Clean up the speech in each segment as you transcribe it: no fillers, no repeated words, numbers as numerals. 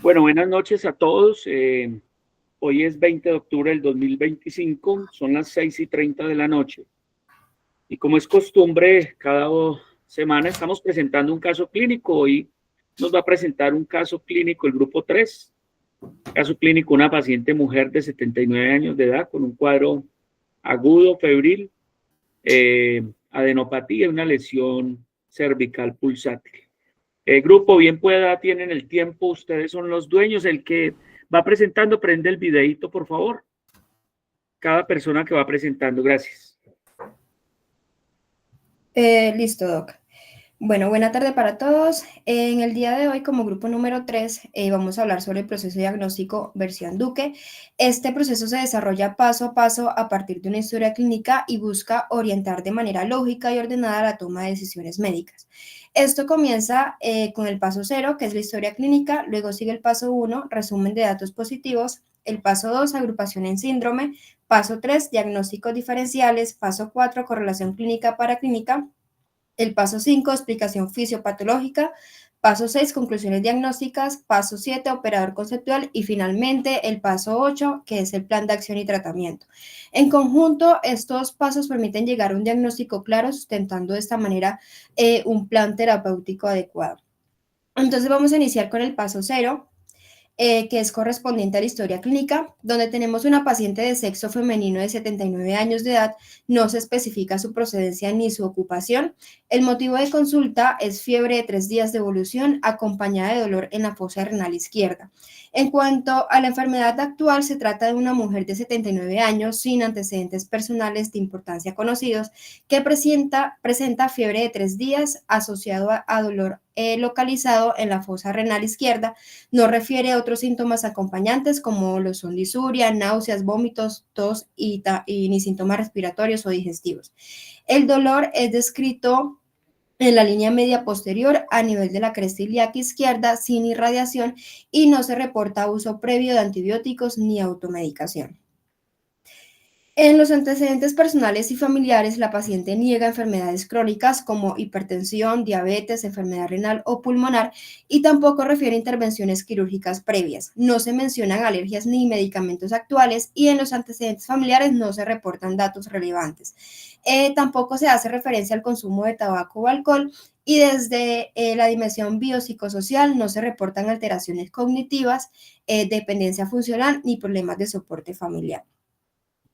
Bueno, buenas noches a todos. Hoy es 20 de octubre del 2025, son las 6:30 de la noche. Y como es costumbre, semana estamos presentando un caso clínico. Hoy nos va a presentar un caso clínico el grupo 3. Caso clínico, una paciente mujer de 79 años de edad con un cuadro agudo, febril, adenopatía y una lesión cervical pulsátil. Grupo, bien pueda, tienen el tiempo, ustedes son los dueños. El que va presentando, prende el videíto, por favor. Cada persona que va presentando, gracias. Listo, Doc. Bueno, buena tarde para todos. En el día de hoy, como grupo número 3, vamos a hablar sobre el proceso diagnóstico versión Duque. Este proceso se desarrolla paso a paso a partir de una historia clínica y busca orientar de manera lógica y ordenada la toma de decisiones médicas. Esto comienza con el paso 0, que es la historia clínica, luego sigue el paso 1, resumen de datos positivos, el paso 2, agrupación en síndrome, paso 3, diagnósticos diferenciales, paso 4, correlación clínica-paraclínica, el paso 5, explicación fisiopatológica, paso 6, conclusiones diagnósticas, paso 7, operador conceptual y finalmente el paso 8, que es el plan de acción y tratamiento. En conjunto, estos pasos permiten llegar a un diagnóstico claro, sustentando de esta manera un plan terapéutico adecuado. Entonces vamos a iniciar con el paso 0, que es correspondiente a la historia clínica, donde tenemos una paciente de sexo femenino de 79 años de edad, no se especifica su procedencia ni su ocupación. El motivo de consulta es fiebre de 3 días de evolución acompañada de dolor en la fosa renal izquierda. En cuanto a la enfermedad actual, se trata de una mujer de 79 años sin antecedentes personales de importancia conocidos que presenta fiebre de 3 días asociado a dolor localizado en la fosa renal izquierda. No refiere a otros síntomas acompañantes como lo son disuria, náuseas, vómitos, tos y ni síntomas respiratorios o digestivos. El dolor es descrito en la línea media posterior a nivel de la cresta ilíaca izquierda sin irradiación y no se reporta uso previo de antibióticos ni automedicación. En los antecedentes personales y familiares, la paciente niega enfermedades crónicas como hipertensión, diabetes, enfermedad renal o pulmonar y tampoco refiere intervenciones quirúrgicas previas. No se mencionan alergias ni medicamentos actuales y en los antecedentes familiares no se reportan datos relevantes. Tampoco se hace referencia al consumo de tabaco o alcohol y desde la dimensión biopsicosocial no se reportan alteraciones cognitivas, dependencia funcional ni problemas de soporte familiar.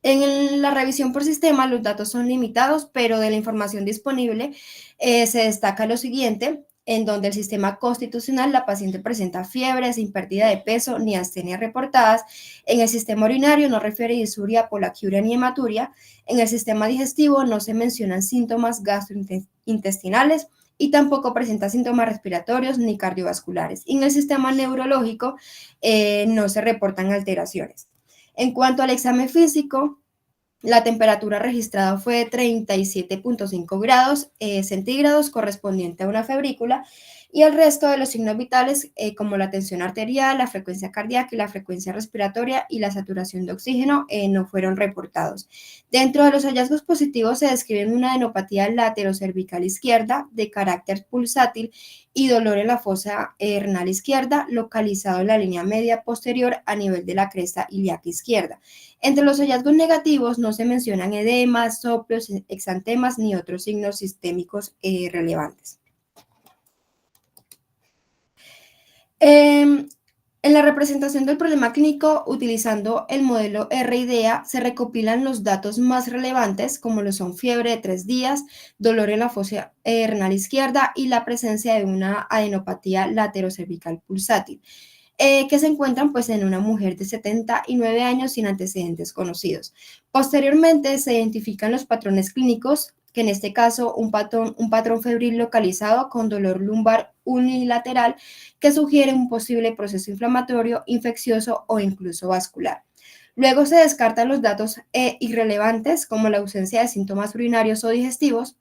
En la revisión por sistema, los datos son limitados, pero de la información disponible se destaca lo siguiente, en donde el sistema constitucional la paciente presenta fiebre sin pérdida de peso ni astenias reportadas. En el sistema urinario no refiere disuria, polaquiuria ni hematuria. En el sistema digestivo no se mencionan síntomas gastrointestinales y tampoco presenta síntomas respiratorios ni cardiovasculares. Y en el sistema neurológico no se reportan alteraciones. En cuanto al examen físico, la temperatura registrada fue de 37.5 grados centígrados, correspondiente a una febrícula, y el resto de los signos vitales, como la tensión arterial, la frecuencia cardíaca y la frecuencia respiratoria y la saturación de oxígeno, no fueron reportados. Dentro de los hallazgos positivos se describen una adenopatía laterocervical izquierda de carácter pulsátil y dolor en la fosa renal izquierda, localizado en la línea media posterior a nivel de la cresta ilíaca izquierda. Entre los hallazgos negativos no se mencionan edemas, soplos, exantemas ni otros signos sistémicos relevantes. En la representación del problema clínico, utilizando el modelo RIDEA, se recopilan los datos más relevantes, como lo son fiebre de 3 días, dolor en la fosa renal izquierda y la presencia de una adenopatía laterocervical pulsátil, que se encuentran pues en una mujer de 79 años sin antecedentes conocidos. Posteriormente se identifican los patrones clínicos, que en este caso un patrón febril localizado con dolor lumbar unilateral que sugiere un posible proceso inflamatorio, infeccioso o incluso vascular. Luego se descartan los datos irrelevantes como la ausencia de síntomas urinarios o digestivos,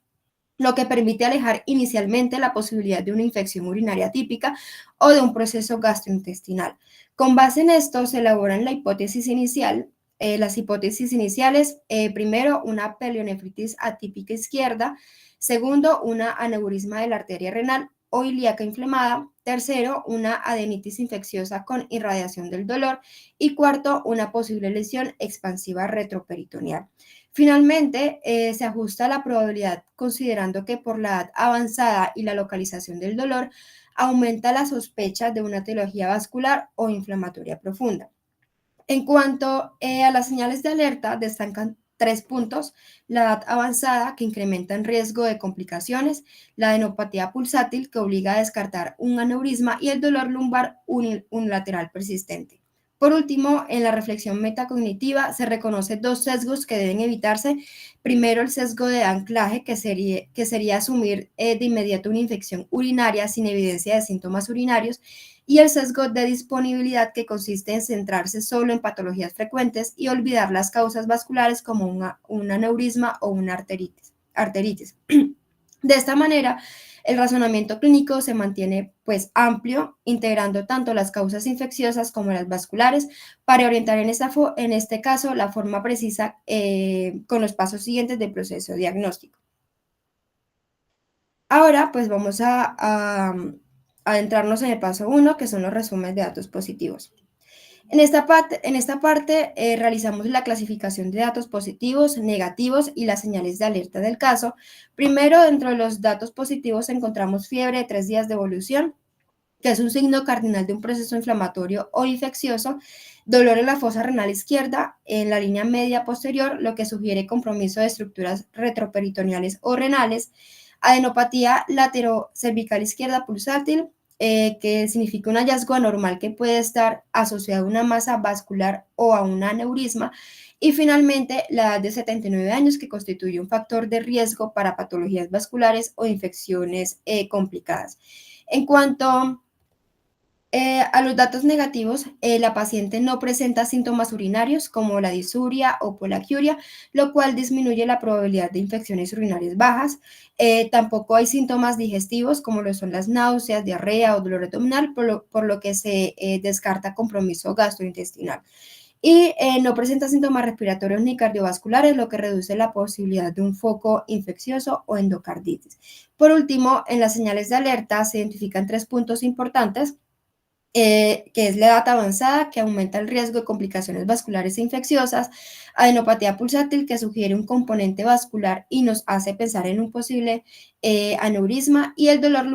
lo que permite alejar inicialmente la posibilidad de una infección urinaria típica o de un proceso gastrointestinal. Con base en esto se elaboran la hipótesis inicial, las hipótesis iniciales, primero una pielonefritis atípica izquierda, segundo una aneurisma de la arteria renal, o ilíaca inflamada. Tercero, una adenitis infecciosa con irradiación del dolor. Y cuarto, una posible lesión expansiva retroperitoneal. Finalmente, se ajusta la probabilidad considerando que por la edad avanzada y la localización del dolor, aumenta la sospecha de una etiología vascular o inflamatoria profunda. En cuanto a las señales de alerta, destacan 3 puntos: la edad avanzada, que incrementa en riesgo de complicaciones; la adenopatía pulsátil, que obliga a descartar un aneurisma; y el dolor lumbar unilateral persistente. Por último, en la reflexión metacognitiva se reconocen 2 sesgos que deben evitarse. Primero, el sesgo de anclaje, que sería asumir de inmediato una infección urinaria sin evidencia de síntomas urinarios, y el sesgo de disponibilidad, que consiste en centrarse solo en patologías frecuentes y olvidar las causas vasculares como un aneurisma o una arteritis. De esta manera, el razonamiento clínico se mantiene pues amplio, integrando tanto las causas infecciosas como las vasculares, para orientar en este caso la forma precisa con los pasos siguientes del proceso diagnóstico. Ahora pues vamos a adentrarnos en el paso 1, que son los resúmenes de datos positivos. En esta parte realizamos la clasificación de datos positivos, negativos y las señales de alerta del caso. Primero, dentro de los datos positivos encontramos fiebre de 3 días de evolución, que es un signo cardinal de un proceso inflamatorio o infeccioso; dolor en la fosa renal izquierda, en la línea media posterior, lo que sugiere compromiso de estructuras retroperitoneales o renales; adenopatía laterocervical izquierda pulsátil, que significa un hallazgo anormal que puede estar asociado a una masa vascular o a un aneurisma; y finalmente, la edad de 79 años, que constituye un factor de riesgo para patologías vasculares o infecciones complicadas. En cuanto a los datos negativos, la paciente no presenta síntomas urinarios como la disuria o polaquiuria, lo cual disminuye la probabilidad de infecciones urinarias bajas. Tampoco hay síntomas digestivos como lo son las náuseas, diarrea o dolor abdominal, por lo que se descarta compromiso gastrointestinal. Y no presenta síntomas respiratorios ni cardiovasculares, lo que reduce la posibilidad de un foco infeccioso o endocarditis. Por último, en las señales de alerta se identifican 3 puntos importantes, que es la edad avanzada, que aumenta el riesgo de complicaciones vasculares e infecciosas; adenopatía pulsátil, que sugiere un componente vascular y nos hace pensar en un posible aneurisma; y el dolor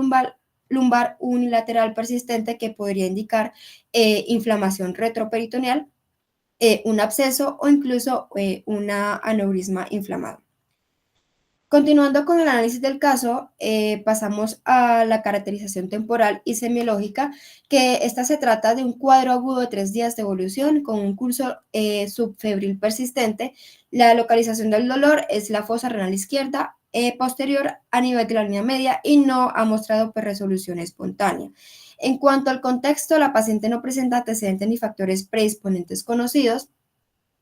lumbar unilateral persistente, que podría indicar inflamación retroperitoneal, un absceso o incluso una aneurisma inflamado. Continuando con el análisis del caso, pasamos a la caracterización temporal y semiológica, que esta se trata de un cuadro agudo de 3 días de evolución con un curso subfebril persistente. La localización del dolor es la fosa renal izquierda posterior a nivel de la línea media y no ha mostrado resolución espontánea. En cuanto al contexto, la paciente no presenta antecedentes ni factores predisponentes conocidos.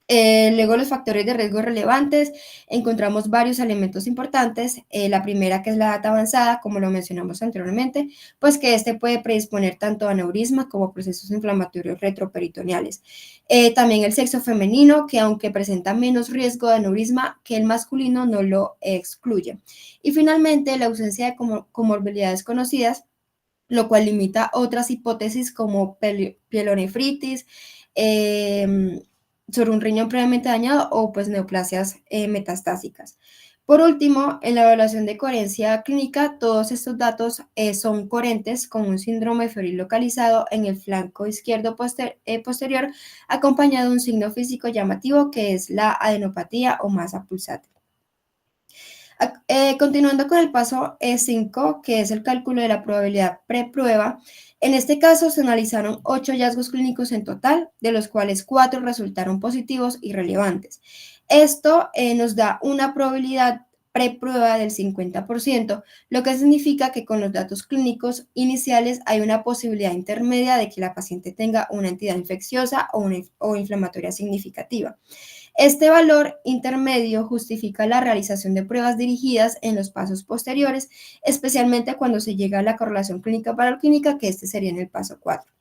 Luego, los factores de riesgo relevantes, encontramos varios elementos importantes. La primera, que es la edad avanzada, como lo mencionamos anteriormente, pues que este puede predisponer tanto a aneurisma como procesos inflamatorios retroperitoneales. También el sexo femenino, que aunque presenta menos riesgo de aneurisma que el masculino, no lo excluye. Y finalmente, la ausencia de comorbilidades conocidas, lo cual limita otras hipótesis como pielonefritis, sobre un riñón previamente dañado o pues neoplasias metastásicas. Por último, en la evaluación de coherencia clínica, todos estos datos son coherentes con un síndrome febril localizado en el flanco izquierdo posterior, acompañado de un signo físico llamativo, que es la adenopatía o masa pulsátil. Continuando con el paso 5, que es el cálculo de la probabilidad preprueba. En este caso se analizaron 8 hallazgos clínicos en total, de los cuales 4 resultaron positivos y relevantes. Esto nos da una probabilidad preprueba del 50%, lo que significa que con los datos clínicos iniciales hay una posibilidad intermedia de que la paciente tenga una entidad infecciosa o inflamatoria significativa. Este valor intermedio justifica la realización de pruebas dirigidas en los pasos posteriores, especialmente cuando se llega a la correlación clínica-paraclínica, que este sería en el paso 4.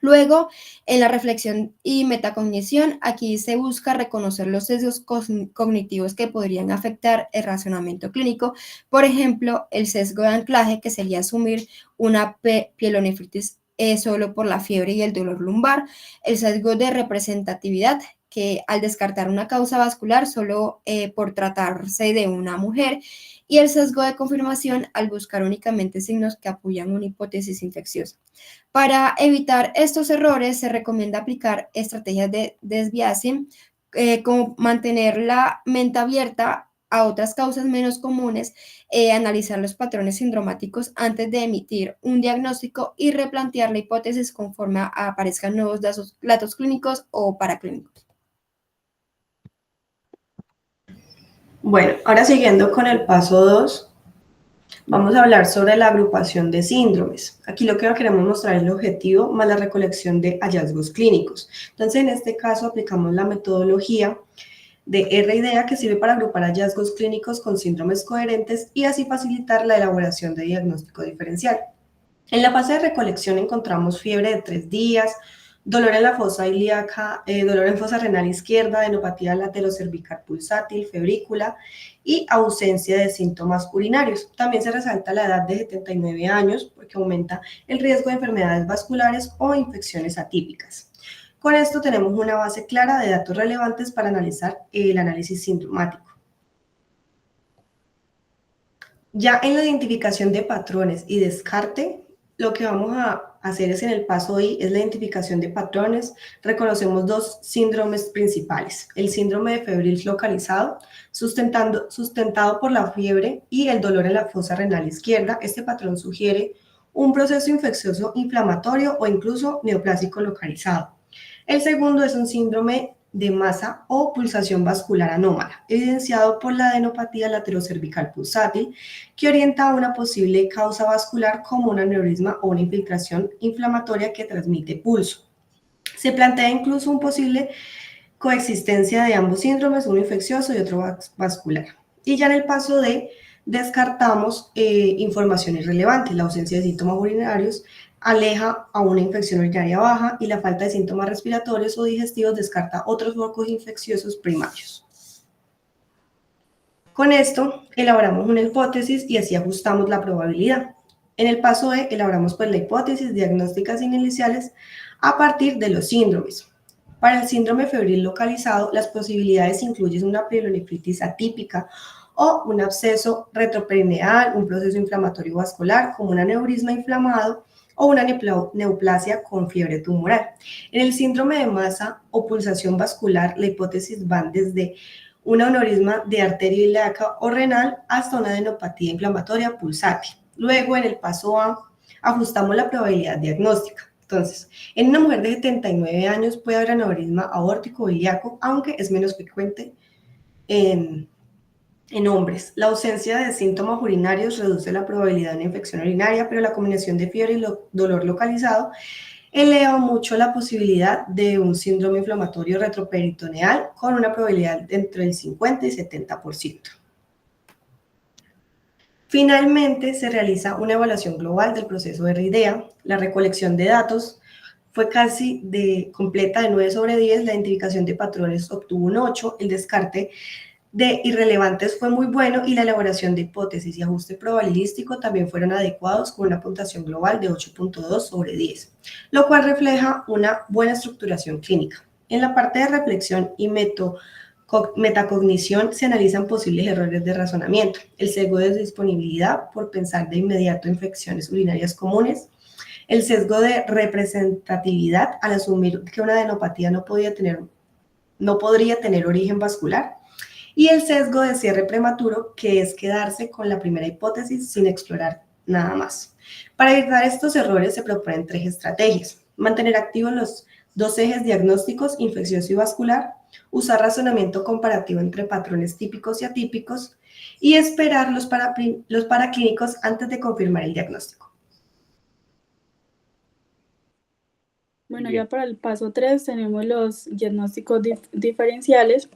Luego, en la reflexión y metacognición, aquí se busca reconocer los sesgos cognitivos que podrían afectar el razonamiento clínico. Por ejemplo, el sesgo de anclaje, que sería asumir una pielonefritis solo por la fiebre y el dolor lumbar. El sesgo de representatividad, que al descartar una causa vascular solo por tratarse de una mujer. Y el sesgo de confirmación, al buscar únicamente signos que apoyan una hipótesis infecciosa. Para evitar estos errores, se recomienda aplicar estrategias de desviación, como mantener la mente abierta a otras causas menos comunes, analizar los patrones sindromáticos antes de emitir un diagnóstico y replantear la hipótesis conforme aparezcan nuevos datos clínicos o paraclínicos. Bueno, ahora siguiendo con el paso 2, vamos a hablar sobre la agrupación de síndromes. Aquí lo que queremos mostrar es el objetivo más la recolección de hallazgos clínicos. Entonces, en este caso aplicamos la metodología de R-IDEA, que sirve para agrupar hallazgos clínicos con síndromes coherentes y así facilitar la elaboración de diagnóstico diferencial. En la fase de recolección encontramos fiebre de 3 días, dolor en la fosa ilíaca, dolor en fosa renal izquierda, adenopatía laterocervical pulsátil, febrícula y ausencia de síntomas urinarios. También se resalta la edad de 79 años porque aumenta el riesgo de enfermedades vasculares o infecciones atípicas. Con esto tenemos una base clara de datos relevantes para analizar el análisis sintomático. Ya en la identificación de patrones y descarte, lo que vamos a hacer es en el paso I, es la identificación de patrones. Reconocemos dos síndromes principales: el síndrome de febril localizado, sustentado por la fiebre y el dolor en la fosa renal izquierda. Este patrón sugiere un proceso infeccioso inflamatorio o incluso neoplásico localizado. El segundo es un síndrome de masa o pulsación vascular anómala, evidenciado por la adenopatía laterocervical pulsátil, que orienta a una posible causa vascular como un aneurisma o una infiltración inflamatoria que transmite pulso. Se plantea incluso una posible coexistencia de ambos síndromes, uno infeccioso y otro vascular. Y ya en el paso D, descartamos información irrelevante. La ausencia de síntomas urinarios aleja a una infección urinaria baja y la falta de síntomas respiratorios o digestivos descarta otros focos infecciosos primarios. Con esto elaboramos una hipótesis y así ajustamos la probabilidad. En el paso E elaboramos pues la hipótesis diagnósticas iniciales a partir de los síndromes. Para el síndrome febril localizado, las posibilidades incluyen una pielonefritis atípica o un absceso retroperineal, un proceso inflamatorio vascular como un aneurisma inflamado o una neoplasia con fiebre tumoral. En el síndrome de masa o pulsación vascular, la hipótesis van desde un aneurisma de arteria ilíaca o renal hasta una adenopatía inflamatoria pulsátil. Luego, en el paso A, ajustamos la probabilidad diagnóstica. Entonces, en una mujer de 79 años puede haber aneurisma aórtico o ilíaco, aunque es menos frecuente en hombres. La ausencia de síntomas urinarios reduce la probabilidad de una infección urinaria, pero la combinación de fiebre y dolor localizado eleva mucho la posibilidad de un síndrome inflamatorio retroperitoneal con una probabilidad de entre el 50 y 70%. Finalmente, se realiza una evaluación global del proceso de R-IDEA. La recolección de datos fue casi completa de 9 sobre 10, la identificación de patrones obtuvo un 8, el descarte de irrelevantes fue muy bueno y la elaboración de hipótesis y ajuste probabilístico también fueron adecuados con una puntuación global de 8.2 sobre 10, lo cual refleja una buena estructuración clínica. En la parte de reflexión y metacognición se analizan posibles errores de razonamiento, el sesgo de disponibilidad por pensar de inmediato infecciones urinarias comunes, el sesgo de representatividad al asumir que una adenopatía no podría tener origen vascular, y el sesgo de cierre prematuro, que es quedarse con la primera hipótesis sin explorar nada más. Para evitar estos errores se proponen 3 estrategias: mantener activos los 2 ejes diagnósticos, infeccioso y vascular, usar razonamiento comparativo entre patrones típicos y atípicos, y esperar los paraclínicos antes de confirmar el diagnóstico. Bueno, ya para el paso 3 tenemos los diagnósticos diferenciales,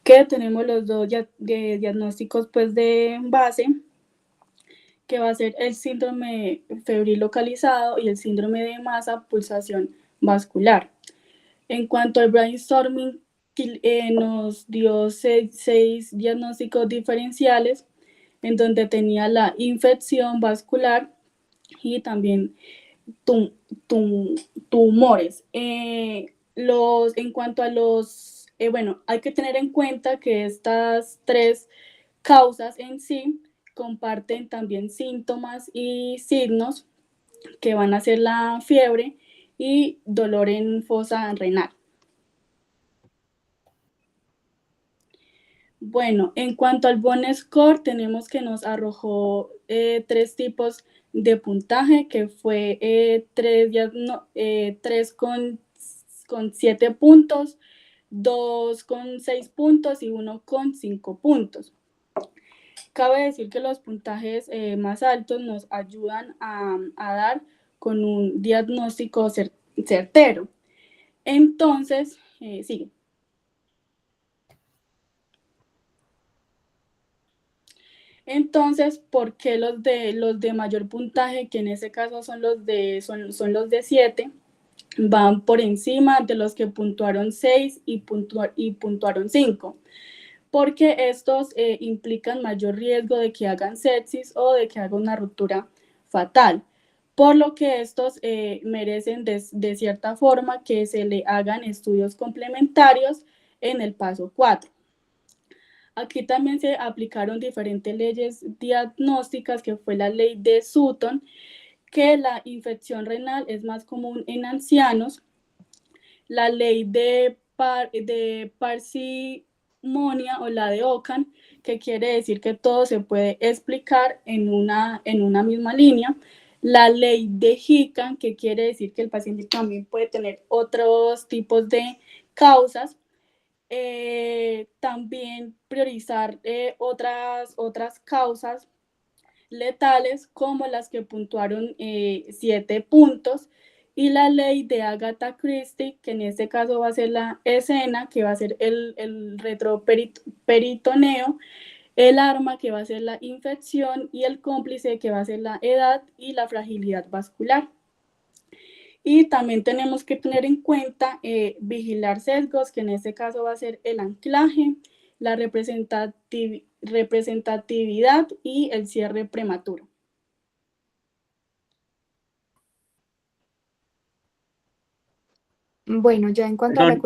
que tenemos los dos diagnósticos pues de base, que va a ser el síndrome febril localizado y el síndrome de masa pulsación vascular. En cuanto al brainstorming, nos dio seis diagnósticos diferenciales, en donde tenía la infección vascular y también tumores. En cuanto a los, bueno, hay que tener en cuenta que estas tres causas en sí comparten también síntomas y signos que van a ser la fiebre y dolor en fosa renal. Bueno, en cuanto al Bone Score, tenemos que nos arrojó 3 tipos de puntaje, que fue 3 con 7 puntos, 2 con 6 puntos y 1 con 5 puntos. Cabe decir que los puntajes más altos nos ayudan a dar con un diagnóstico certero. Entonces, sigue. Entonces, ¿por qué los de mayor puntaje, que en este caso son los de 7, van por encima de los que puntuaron 6 y puntuaron 5? Porque estos implican mayor riesgo de que hagan sepsis o de que haga una ruptura fatal, por lo que estos merecen de cierta forma que se le hagan estudios complementarios en el paso 4. Aquí también se aplicaron diferentes leyes diagnósticas, que fue la ley de Sutton, que la infección renal es más común en ancianos, la ley de parsimonia o la de Ockham, que quiere decir que todo se puede explicar en una misma línea, la ley de Hickam, que quiere decir que el paciente también puede tener otros tipos de causas. También priorizar otras causas letales, como las que puntuaron 7 puntos, y la ley de Agatha Christie, que en este caso va a ser la escena, que va a ser el retroperitoneo, el arma, que va a ser la infección, y el cómplice, que va a ser la edad y la fragilidad vascular. Y también tenemos que tener en cuenta vigilar sesgos, que en este caso va a ser el anclaje, la representatividad y el cierre prematuro. Bueno, ya en cuanto a la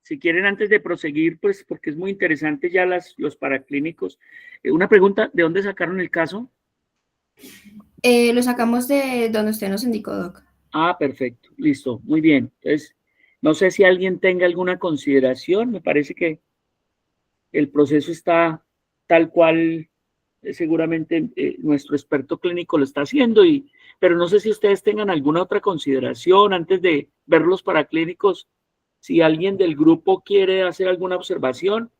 si quieren, antes de proseguir, pues porque es muy interesante ya los paraclínicos, una pregunta, ¿de dónde sacaron el caso? Lo sacamos de donde usted nos indicó, Doc. Ah, perfecto, listo, muy bien. Entonces, no sé si alguien tenga alguna consideración, me parece que el proceso está tal cual seguramente nuestro experto clínico lo está haciendo, pero no sé si ustedes tengan alguna otra consideración antes de ver los paraclínicos. Si alguien del grupo quiere hacer alguna observación,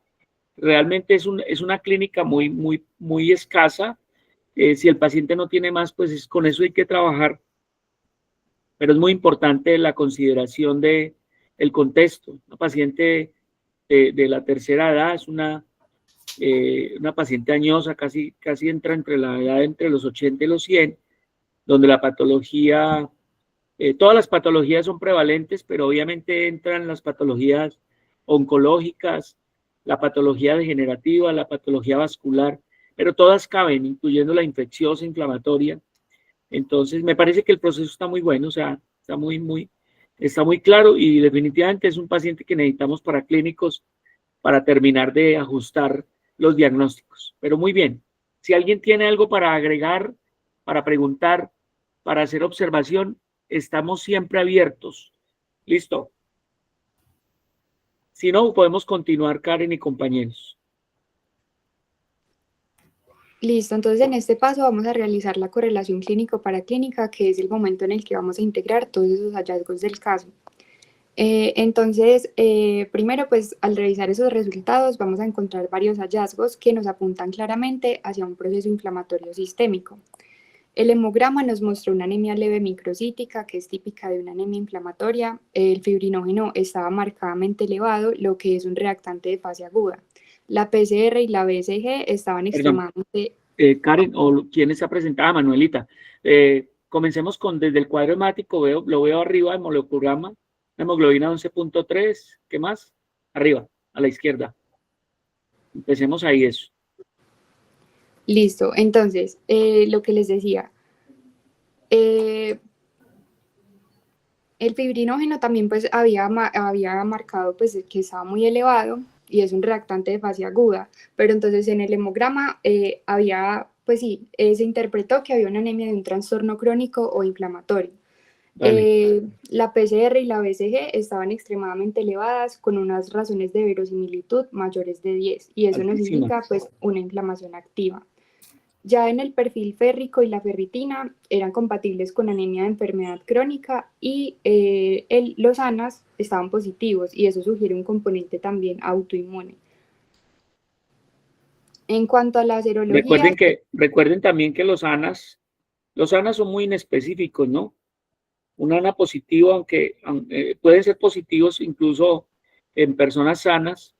realmente es una clínica muy escasa. Si el paciente no tiene más, pues con eso hay que trabajar. Pero es muy importante la consideración del contexto. Una paciente de la tercera edad es una paciente añosa, casi entra entre la edad entre los 80 y los 100, donde la patología, todas las patologías son prevalentes, pero obviamente entran las patologías oncológicas, la patología degenerativa, la patología vascular, pero todas caben, incluyendo la infecciosa, inflamatoria. Entonces, me parece que el proceso está muy bueno, o sea, está muy claro, y definitivamente es un paciente que necesitamos para clínicos para terminar de ajustar los diagnósticos. Pero muy bien, si alguien tiene algo para agregar, para preguntar, para hacer observación, estamos siempre abiertos. ¿Listo? Si no, podemos continuar, Karen y compañeros. Listo, entonces en este paso vamos a realizar la correlación clínico-paraclínica, que es el momento en el que vamos a integrar todos esos hallazgos del caso. Primero, pues al revisar esos resultados vamos a encontrar varios hallazgos que nos apuntan claramente hacia un proceso inflamatorio sistémico. El hemograma nos mostró una anemia leve microcítica, que es típica de una anemia inflamatoria. El fibrinógeno estaba marcadamente elevado, lo que es un reactante de fase aguda. La PCR y la BCG estaban extremadamente... Karen, o quién está presentada, Manuelita. Comencemos con desde el cuadro hemático, lo veo arriba, hemograma, hemoglobina 11.3, ¿qué más? Arriba, a la izquierda. Empecemos ahí eso. Listo, entonces, lo que les decía, el fibrinógeno también pues había marcado pues que estaba muy elevado y es un reactante de fase aguda, pero entonces en el hemograma pues sí, se interpretó que había una anemia de un trastorno crónico o inflamatorio. La PCR y la BCG estaban extremadamente elevadas con unas razones de verosimilitud mayores de 10 y eso nos Altísima. indica pues una inflamación activa. Ya en el perfil férrico y la ferritina eran compatibles con anemia de enfermedad crónica y los ANAS estaban positivos y eso sugiere un componente también autoinmune. En cuanto a la serología, Recuerden también que los ANAS son muy inespecíficos, ¿no? Un ANA positivo, aunque pueden ser positivos incluso en personas sanas,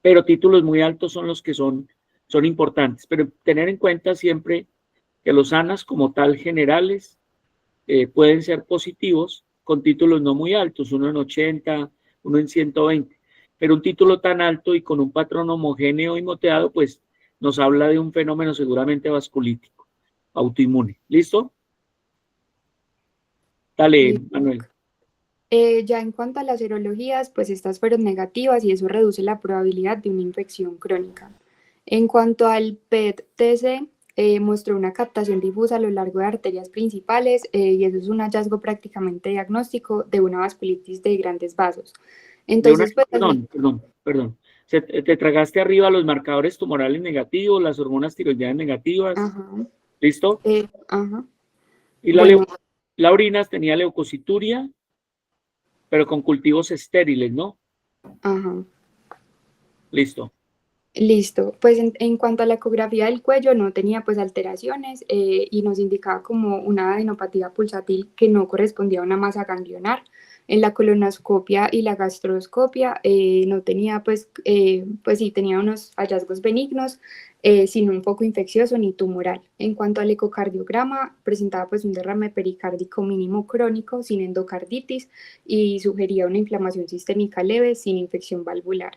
pero títulos muy altos son los que son importantes. Pero tener en cuenta siempre que los ANAS como tal generales pueden ser positivos con títulos no muy altos, uno en 80, uno en 120. Pero un título tan alto y con un patrón homogéneo y moteado, pues nos habla de un fenómeno seguramente vasculítico, autoinmune. ¿Listo? Dale, Manuel. ya en cuanto a las serologías, pues estas fueron negativas y eso reduce la probabilidad de una infección crónica. En cuanto al PET-TC, mostró una captación difusa a lo largo de arterias principales y eso es un hallazgo prácticamente diagnóstico de una vasculitis de grandes vasos. Entonces, Perdón. Te tragaste arriba los marcadores tumorales negativos, las hormonas tiroideas negativas. Ajá. ¿Listo? Ajá. Y la orina tenía leucocituria, pero con cultivos estériles, ¿no? Ajá. Listo. Listo, pues en cuanto a la ecografía del cuello no tenía pues alteraciones y nos indicaba como una adenopatía pulsátil que no correspondía a una masa ganglionar. En la colonoscopia y la gastroscopia no tenía pues sí tenía unos hallazgos benignos sin un foco infeccioso ni tumoral. En cuanto al ecocardiograma presentaba pues un derrame pericárdico mínimo crónico sin endocarditis y sugería una inflamación sistémica leve sin infección valvular.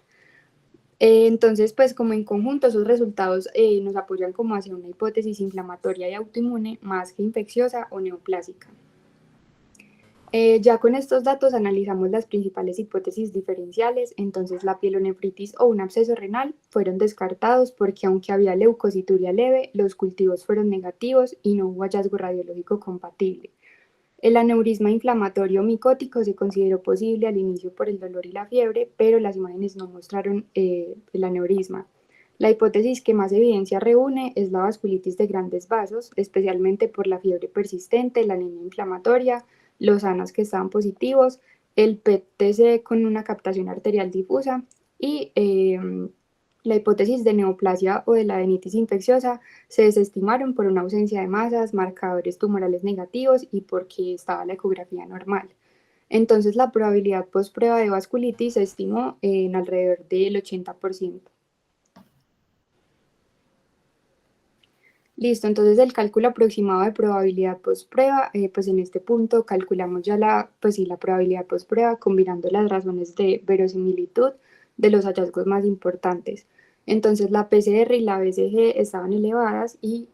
Entonces, pues como en conjunto esos resultados nos apoyan como hacia una hipótesis inflamatoria y autoinmune más que infecciosa o neoplásica. Ya con estos datos analizamos las principales hipótesis diferenciales, entonces la pielonefritis o un absceso renal fueron descartados porque aunque había leucocituria leve, los cultivos fueron negativos y no hubo hallazgo radiológico compatible. El aneurisma inflamatorio micótico se consideró posible al inicio por el dolor y la fiebre, pero las imágenes no mostraron el aneurisma. La hipótesis que más evidencia reúne es la vasculitis de grandes vasos, especialmente por la fiebre persistente, la anemia inflamatoria, los ANAS que estaban positivos, el PET-TC con una captación arterial difusa y la hipótesis de neoplasia o de la adenitis infecciosa se desestimaron por una ausencia de masas, marcadores tumorales negativos y porque estaba la ecografía normal. Entonces la probabilidad post-prueba de vasculitis se estimó en alrededor del 80%. Listo, entonces el cálculo aproximado de probabilidad post-prueba, pues en este punto calculamos ya la probabilidad post-prueba combinando las razones de verosimilitud de los hallazgos más importantes. Entonces la PCR y la BCG estaban elevadas y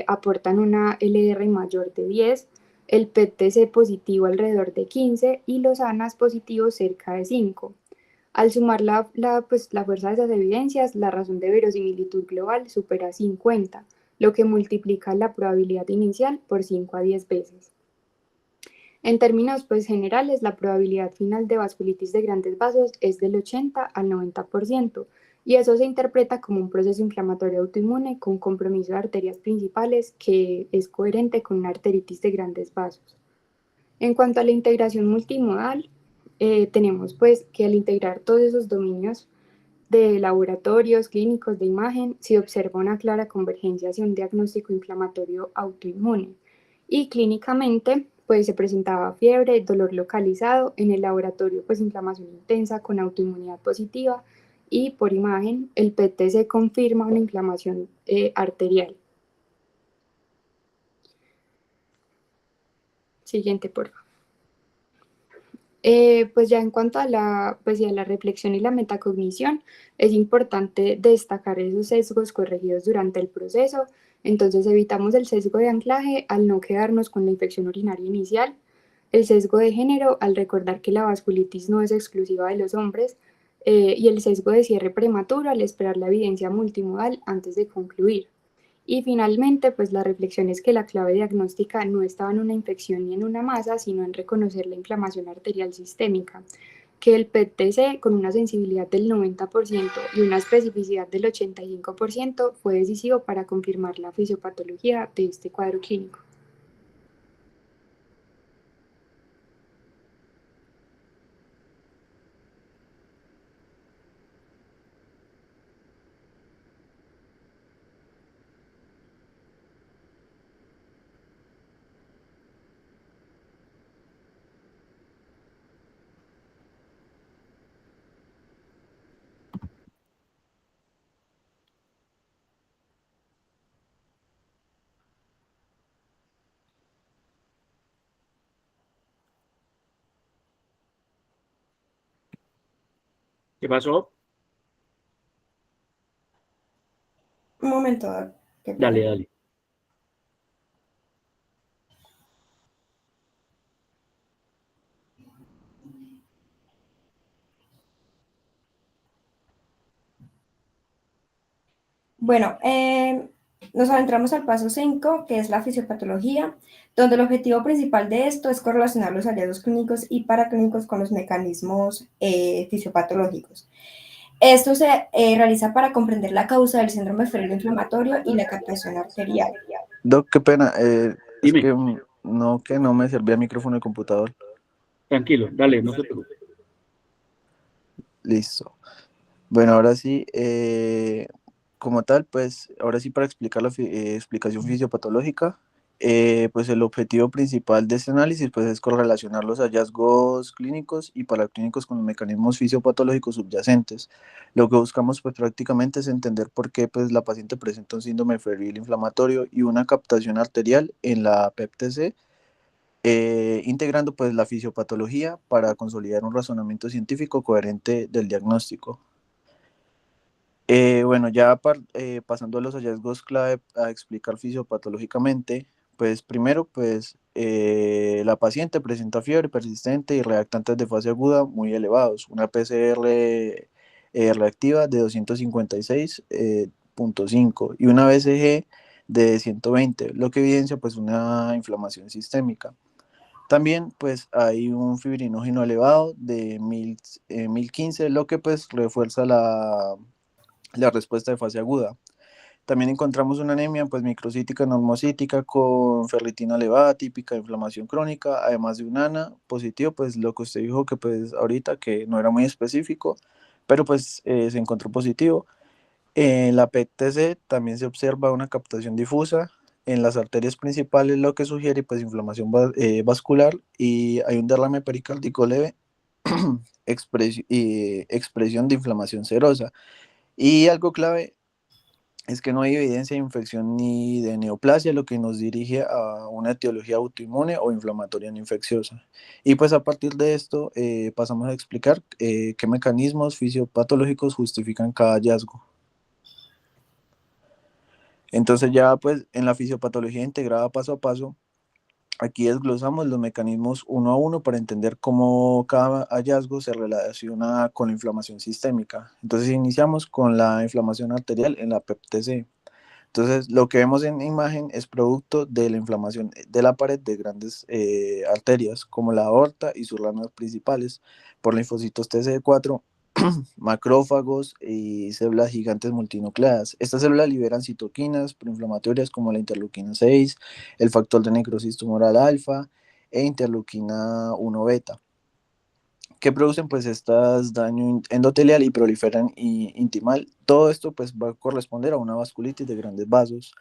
aportan una LR mayor de 10, el PET-TC positivo alrededor de 15 y los ANAS positivos cerca de 5. Al sumar la fuerza de esas evidencias, la razón de verosimilitud global supera 50, lo que multiplica la probabilidad inicial por 5 a 10 veces. En términos pues, generales, la probabilidad final de vasculitis de grandes vasos es del 80 al 90%, y eso se interpreta como un proceso inflamatorio autoinmune con compromiso de arterias principales que es coherente con una arteritis de grandes vasos. En cuanto a la integración multimodal, tenemos pues que al integrar todos esos dominios de laboratorios clínicos de imagen se observa una clara convergencia hacia un diagnóstico inflamatorio autoinmune y clínicamente pues se presentaba fiebre, dolor localizado, en el laboratorio pues inflamación intensa con autoinmunidad positiva y por imagen el PET se confirma una inflamación arterial. Siguiente, por favor. Pues ya en cuanto a pues, a la reflexión y la metacognición, es importante destacar esos sesgos corregidos durante el proceso. Entonces evitamos el sesgo de anclaje al no quedarnos con la infección urinaria inicial, el sesgo de género al recordar que la vasculitis no es exclusiva de los hombres, y el sesgo de cierre prematuro al esperar la evidencia multimodal antes de concluir. Y finalmente, pues la reflexión es que la clave diagnóstica no estaba en una infección ni en una masa, sino en reconocer la inflamación arterial sistémica, que el PET-TC con una sensibilidad del 90% y una especificidad del 85% fue decisivo para confirmar la fisiopatología de este cuadro clínico. ¿Qué pasó? Un momento, Doc, qué Dale, pena. dale. Bueno, nos adentramos al paso 5, que es la fisiopatología, donde el objetivo principal de esto es correlacionar los hallazgos clínicos y paraclínicos con los mecanismos fisiopatológicos. Esto se realiza para comprender la causa del síndrome febril inflamatorio y la captación arterial. Doc, qué pena, es Dime, que no me servía el micrófono del computador. tranquilo, dale, no se preocupe. Listo. Bueno, ahora sí, como tal, pues ahora sí para explicar la explicación fisiopatológica, pues el objetivo principal de este análisis pues es correlacionar los hallazgos clínicos y paraclínicos con los mecanismos fisiopatológicos subyacentes. Lo que buscamos pues prácticamente es entender por qué pues la paciente presenta un síndrome febril inflamatorio y una captación arterial en la PEP-TC, integrando pues la fisiopatología para consolidar un razonamiento científico coherente del diagnóstico. Bueno, ya pasando a los hallazgos clave a explicar fisiopatológicamente, pues primero, pues la paciente presenta fiebre persistente y reactantes de fase aguda muy elevados, una PCR reactiva de 256,5 y una BCG de 120, lo que evidencia pues una inflamación sistémica. También pues hay un fibrinógeno elevado de 1015, lo que pues refuerza la respuesta de fase aguda. También encontramos una anemia pues microcítica normocítica con ferritina elevada, típica de inflamación crónica, además de un ANA positivo, pues lo que usted dijo que pues ahorita que no era muy específico, pero pues se encontró positivo. En la PET-TC también se observa una captación difusa en las arterias principales, lo que sugiere pues inflamación vascular, y hay un derrame pericárdico leve, expresión de inflamación serosa. Y algo clave es que no hay evidencia de infección ni de neoplasia, lo que nos dirige a una etiología autoinmune o inflamatoria no infecciosa. Y pues a partir de esto pasamos a explicar qué mecanismos fisiopatológicos justifican cada hallazgo. Entonces ya pues en la fisiopatología integrada paso a paso, aquí desglosamos los mecanismos uno a uno para entender cómo cada hallazgo se relaciona con la inflamación sistémica. Entonces iniciamos con la inflamación arterial en la PEP-TC. Entonces lo que vemos en imagen es producto de la inflamación de la pared de grandes arterias como la aorta y sus ramas principales por linfocitos TCD4, macrófagos y células gigantes multinucleadas. Estas células liberan citoquinas proinflamatorias como la interleuquina 6, el factor de necrosis tumoral alfa e interleuquina 1 beta, que producen pues estas daño endotelial y proliferan intimal. Todo esto pues va a corresponder a una vasculitis de grandes vasos.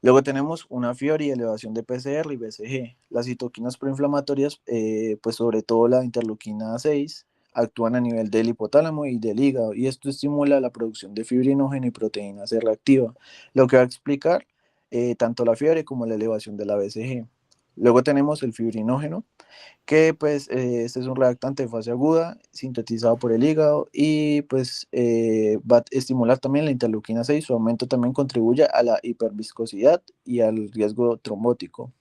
Luego tenemos una fiebre y elevación de PCR y BCG. Las citoquinas proinflamatorias, pues sobre todo la interleuquina 6, actúan a nivel del hipotálamo y del hígado, y esto estimula la producción de fibrinógeno y proteína C reactiva, lo que va a explicar tanto la fiebre como la elevación de la BCG. Luego tenemos el fibrinógeno, que pues este es un reactante de fase aguda sintetizado por el hígado y pues va a estimular también la interleuquina 6. Su aumento también contribuye a la hiperviscosidad y al riesgo trombótico.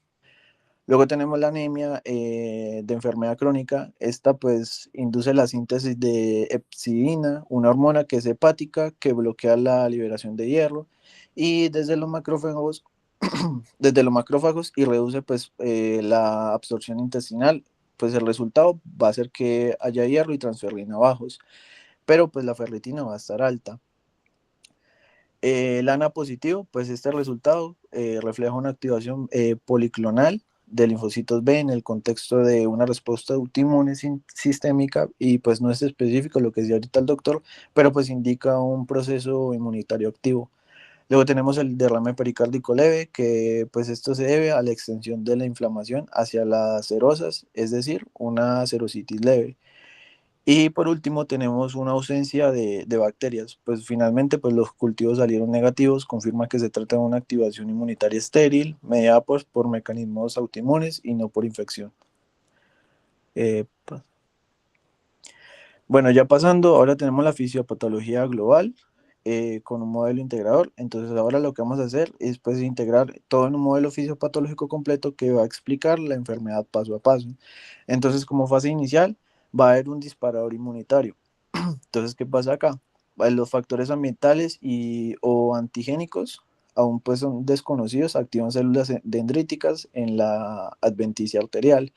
Luego tenemos la anemia de enfermedad crónica. Esta pues induce la síntesis de hepcidina, una hormona que es hepática, que bloquea la liberación de hierro y desde los macrófagos y reduce pues la absorción intestinal. Pues el resultado va a ser que haya hierro y transferrina bajos, pero pues la ferritina va a estar alta. El ANA positivo, pues este resultado refleja una activación policlonal de linfocitos B en el contexto de una respuesta autoinmune sistémica y pues no es específico lo que decía ahorita el doctor, pero pues indica un proceso inmunitario activo. Luego tenemos el derrame pericárdico leve, que pues esto se debe a la extensión de la inflamación hacia las serosas, es decir, una serositis leve. Y por último tenemos una ausencia de bacterias, pues finalmente pues los cultivos salieron negativos, confirma que se trata de una activación inmunitaria estéril, mediada pues, por mecanismos autoinmunes y no por infección. Pues. Bueno, ya pasando, ahora tenemos la fisiopatología global con un modelo integrador. Entonces ahora lo que vamos a hacer es pues integrar todo en un modelo fisiopatológico completo que va a explicar la enfermedad paso a paso. Entonces como fase inicial va a haber un disparador inmunitario. Entonces, ¿qué pasa acá? Los factores ambientales o antigénicos, aún pues son desconocidos, activan células dendríticas en la adventicia arterial.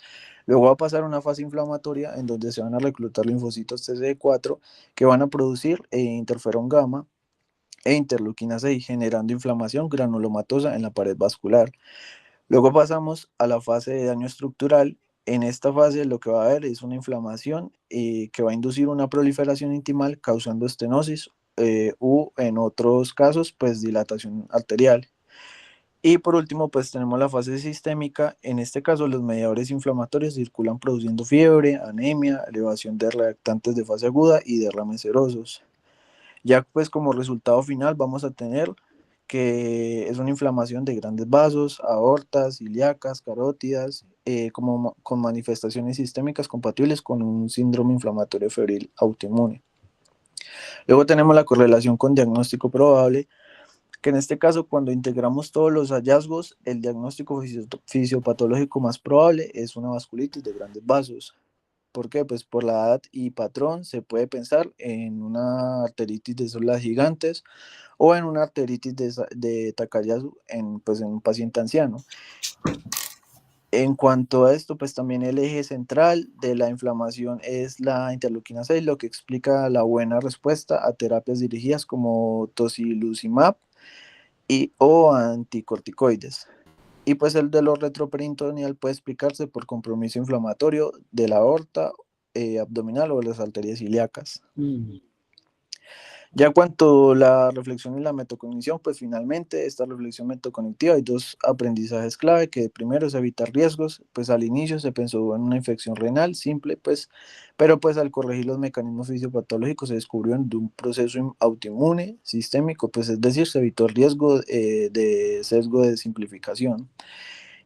Luego va a pasar una fase inflamatoria en donde se van a reclutar linfocitos TCD4 que van a producir interferón gamma e interleuquina 6, generando inflamación granulomatosa en la pared vascular. Luego pasamos a la fase de daño estructural. En esta fase lo que va a haber es una inflamación que va a inducir una proliferación intimal causando estenosis u en otros casos pues dilatación arterial. Y por último pues tenemos la fase sistémica. En este caso los mediadores inflamatorios circulan produciendo fiebre, anemia, elevación de reactantes de fase aguda y derrames serosos. Ya pues como resultado final vamos a tener que es una inflamación de grandes vasos, aortas, ilíacas, carótidas, con manifestaciones sistémicas compatibles con un síndrome inflamatorio febril autoinmune. Luego tenemos la correlación con diagnóstico probable, que en este caso cuando integramos todos los hallazgos, el diagnóstico fisiopatológico más probable es una vasculitis de grandes vasos. ¿Por qué? Pues por la edad y patrón se puede pensar en una arteritis de células gigantes o en una arteritis de Takayasu pues en un paciente anciano. En cuanto a esto, pues también el eje central de la inflamación es la interleuquina 6, lo que explica la buena respuesta a terapias dirigidas como tocilizumab o anticorticoides. Y pues el dolor retroperitoneal puede explicarse por compromiso inflamatorio de la aorta abdominal o de las arterias ilíacas. Ya cuanto a la reflexión y la metacognición, pues finalmente esta reflexión metacognitiva hay dos aprendizajes clave, que primero es evitar riesgos. Pues al inicio se pensó en una infección renal simple, pues, pero pues al corregir los mecanismos fisiopatológicos se descubrió de un proceso autoinmune sistémico, pues es decir, se evitó el riesgo de sesgo de simplificación.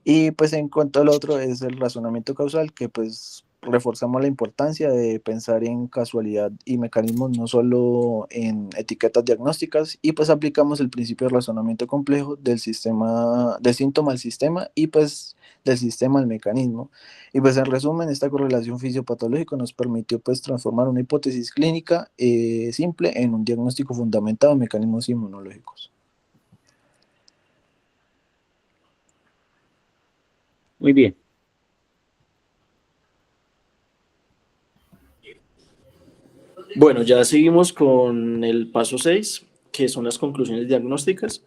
Y pues en cuanto al otro es el razonamiento causal, que pues reforzamos la importancia de pensar en casualidad y mecanismos, no solo en etiquetas diagnósticas, y pues aplicamos el principio de razonamiento complejo del síntoma al sistema y pues del sistema al mecanismo. Y pues en resumen, esta correlación fisiopatológica nos permitió pues transformar una hipótesis clínica simple en un diagnóstico fundamentado en mecanismos inmunológicos. Muy bien. Bueno, ya seguimos con el paso 6, que son las conclusiones diagnósticas.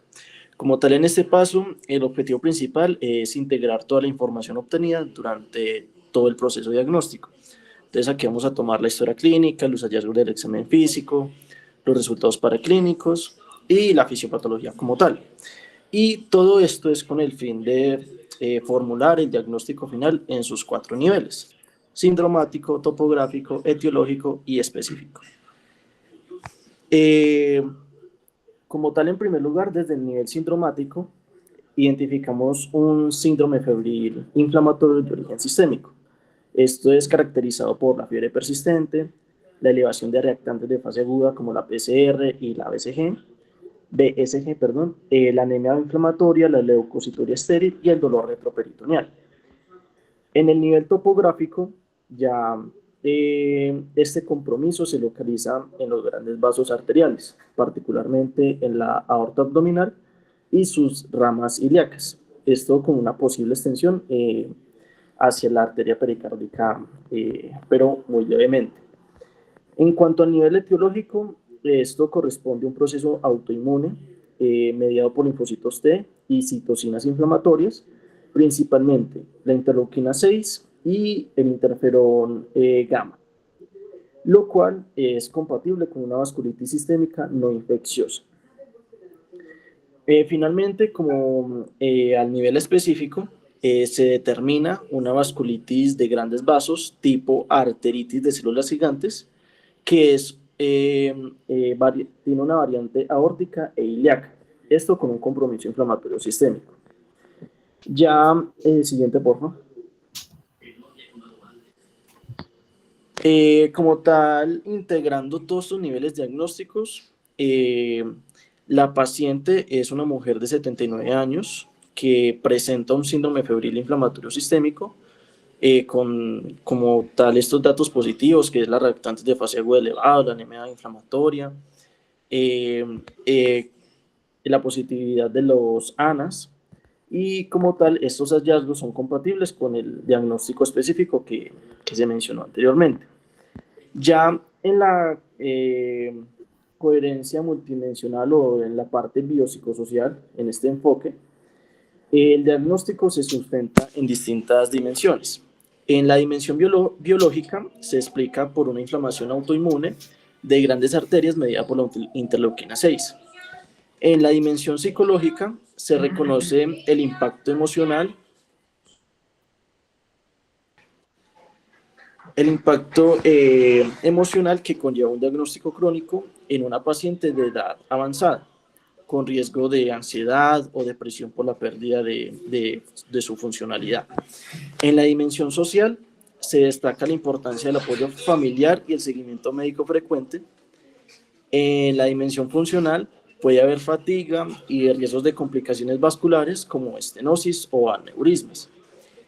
Como tal, en este paso, el objetivo principal es integrar toda la información obtenida durante todo el proceso diagnóstico. Entonces, aquí vamos a tomar la historia clínica, los hallazgos del examen físico, los resultados paraclínicos y la fisiopatología como tal. Y todo esto es con el fin de formular el diagnóstico final en sus 4 niveles: sindromático, topográfico, etiológico y específico. Como tal, en primer lugar, desde el nivel sindromático, identificamos un síndrome febril inflamatorio de origen sistémico. Esto es caracterizado por la fiebre persistente, la elevación de reactantes de fase aguda como la PCR y la BSG, la anemia inflamatoria, la leucocitoria estéril y el dolor retroperitoneal. En el nivel topográfico, ya este compromiso se localiza en los grandes vasos arteriales, particularmente en la aorta abdominal y sus ramas ilíacas. Esto con una posible extensión hacia la arteria pericárdica, pero muy levemente. En cuanto al nivel etiológico, esto corresponde a un proceso autoinmune mediado por linfocitos T y citocinas inflamatorias, principalmente la interleuquina 6 y el interferón gamma, lo cual es compatible con una vasculitis sistémica no infecciosa. Finalmente, como al nivel específico, se determina una vasculitis de grandes vasos tipo arteritis de células gigantes, que tiene una variante aórtica e ilíaca, esto con un compromiso inflamatorio sistémico. Ya, siguiente, por favor. Como tal, integrando todos estos niveles diagnósticos, la paciente es una mujer de 79 años que presenta un síndrome febril inflamatorio sistémico, con como tal estos datos positivos, que es la reactantes de fase aguda elevada, la anemia inflamatoria, la positividad de los ANAS, y como tal estos hallazgos son compatibles con el diagnóstico específico que se mencionó anteriormente. Ya en la coherencia multidimensional o en la parte biopsicosocial, en este enfoque, el diagnóstico se sustenta en distintas dimensiones. En la dimensión biológica se explica por una inflamación autoinmune de grandes arterias mediada por la interleuquina 6. En la dimensión psicológica se reconoce el impacto emocional, que conlleva un diagnóstico crónico en una paciente de edad avanzada, con riesgo de ansiedad o depresión por la pérdida de su funcionalidad. En la dimensión social se destaca la importancia del apoyo familiar y el seguimiento médico frecuente. En la dimensión funcional puede haber fatiga y riesgos de complicaciones vasculares como estenosis o aneurismas.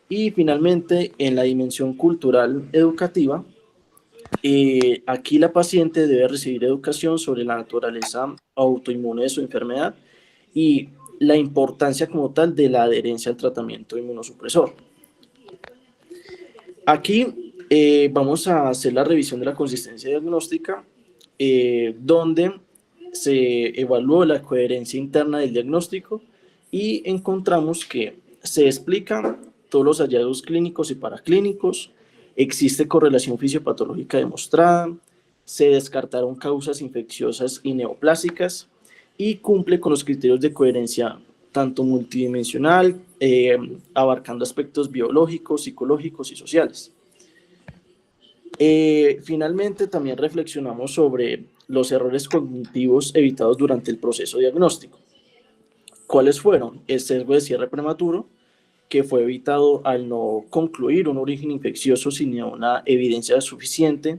Y finalmente, en la dimensión cultural educativa, aquí la paciente debe recibir educación sobre la naturaleza autoinmune de su enfermedad y la importancia como tal de la adherencia al tratamiento inmunosupresor. Aquí vamos a hacer la revisión de la consistencia diagnóstica, donde se evaluó la coherencia interna del diagnóstico y encontramos que se explican todos los hallazgos clínicos y paraclínicos, existe correlación fisiopatológica demostrada, se descartaron causas infecciosas y neoplásicas y cumple con los criterios de coherencia tanto multidimensional, abarcando aspectos biológicos, psicológicos y sociales. Finalmente, también reflexionamos sobre los errores cognitivos evitados durante el proceso diagnóstico. ¿Cuáles fueron? El sesgo de cierre prematuro, que fue evitado al no concluir un origen infeccioso sin una evidencia suficiente.